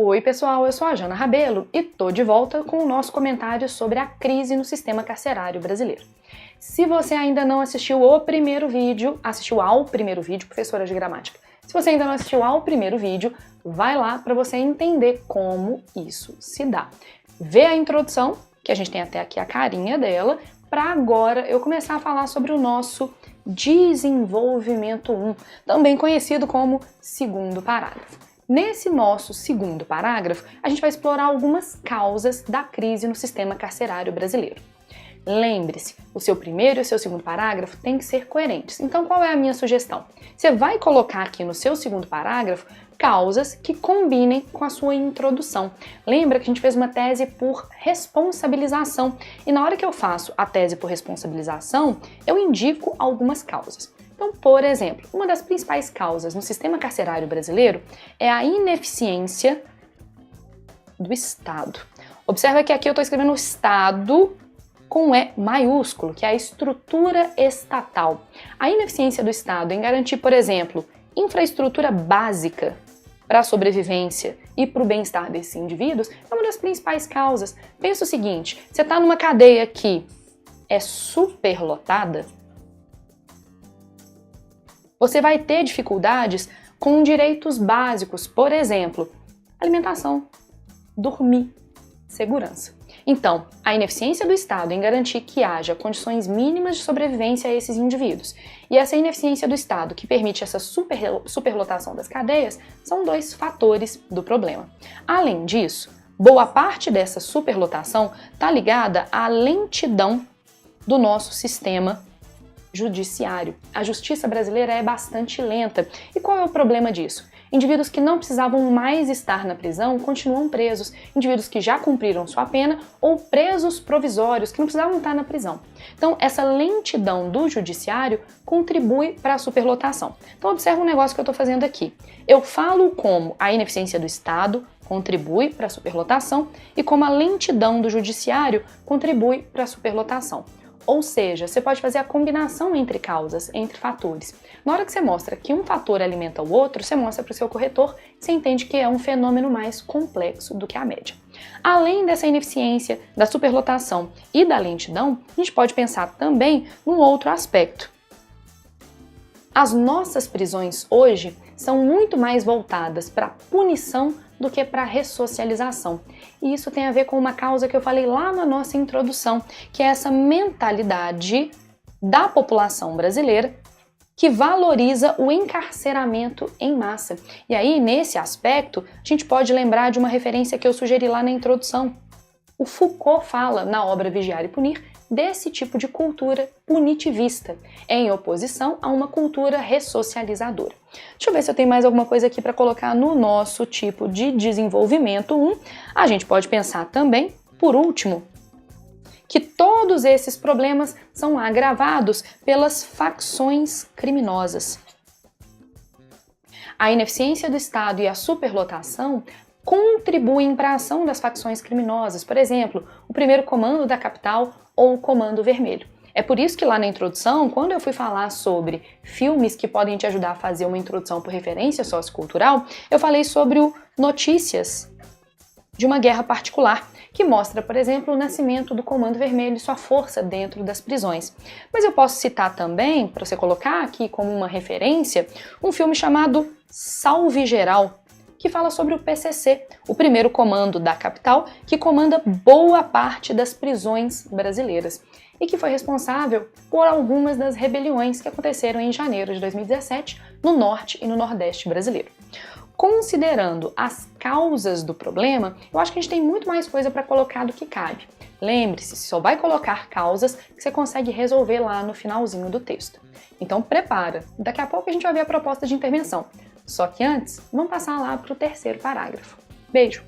Oi pessoal, eu sou a Jana Rabelo e tô de volta com o nosso comentário sobre a crise no sistema carcerário brasileiro. Se você ainda não assistiu ao primeiro vídeo, professora de gramática, se você ainda não assistiu ao primeiro vídeo, vai lá para você entender como isso se dá. Vê a introdução, que a gente tem até aqui a carinha dela, para agora eu começar a falar sobre o nosso desenvolvimento 1, também conhecido como segundo parágrafo. Nesse nosso segundo parágrafo, a gente vai explorar algumas causas da crise no sistema carcerário brasileiro. Lembre-se, o seu primeiro e o seu segundo parágrafo têm que ser coerentes. Então, qual é a minha sugestão? Você vai colocar aqui no seu segundo parágrafo causas que combinem com a sua introdução. Lembra que a gente fez uma tese por responsabilização e na hora que eu faço a tese por responsabilização, eu indico algumas causas. Então, por exemplo, uma das principais causas no sistema carcerário brasileiro é a ineficiência do Estado. Observa que aqui eu estou escrevendo o Estado com E maiúsculo, que é a estrutura estatal. A ineficiência do Estado em garantir, por exemplo, infraestrutura básica para a sobrevivência e para o bem-estar desses indivíduos é uma das principais causas. Pensa o seguinte, você está numa cadeia que é superlotada, você vai ter dificuldades com direitos básicos, por exemplo, alimentação, dormir, segurança. Então, a ineficiência do Estado em garantir que haja condições mínimas de sobrevivência a esses indivíduos e essa ineficiência do Estado que permite essa superlotação das cadeias são dois fatores do problema. Além disso, boa parte dessa superlotação está ligada à lentidão do nosso sistema judiciário. A justiça brasileira é bastante lenta. E qual é o problema disso? Indivíduos que não precisavam mais estar na prisão continuam presos, indivíduos que já cumpriram sua pena ou presos provisórios que não precisavam estar na prisão. Então, essa lentidão do judiciário contribui para a superlotação. Então, observa um negócio que eu estou fazendo aqui. Eu falo como a ineficiência do Estado contribui para a superlotação e como a lentidão do judiciário contribui para a superlotação. Ou seja, você pode fazer a combinação entre causas, entre fatores. Na hora que você mostra que um fator alimenta o outro, você mostra para o seu corretor, você entende que é um fenômeno mais complexo do que a média. Além dessa ineficiência, da superlotação e da lentidão, a gente pode pensar também num outro aspecto. As nossas prisões hoje são muito mais voltadas para punição do que para ressocialização. E isso tem a ver com uma causa que eu falei lá na nossa introdução, que é essa mentalidade da população brasileira que valoriza o encarceramento em massa. E aí, nesse aspecto, a gente pode lembrar de uma referência que eu sugeri lá na introdução. O Foucault fala, na obra Vigiar e Punir, desse tipo de cultura punitivista, em oposição a uma cultura ressocializadora. Deixa eu ver se eu tenho mais alguma coisa aqui para colocar no nosso tipo de desenvolvimento 1. A gente pode pensar também, por último, que todos esses problemas são agravados pelas facções criminosas. A ineficiência do Estado e a superlotação contribuem para a ação das facções criminosas, por exemplo, o primeiro comando da capital ou o Comando Vermelho. É por isso que lá na introdução, quando eu fui falar sobre filmes que podem te ajudar a fazer uma introdução por referência sociocultural, eu falei sobre o Notícias de uma Guerra Particular, que mostra, por exemplo, o nascimento do Comando Vermelho e sua força dentro das prisões. Mas eu posso citar também, para você colocar aqui como uma referência, um filme chamado Salve Geral, que fala sobre o PCC, o primeiro comando da capital, que comanda boa parte das prisões brasileiras e que foi responsável por algumas das rebeliões que aconteceram em janeiro de 2017 no norte e no nordeste brasileiro. Considerando as causas do problema, eu acho que a gente tem muito mais coisa para colocar do que cabe. Lembre-se, só vai colocar causas que você consegue resolver lá no finalzinho do texto. Então prepara, daqui a pouco a gente vai ver a proposta de intervenção. Só que antes, vamos passar lá para o terceiro parágrafo. Beijo!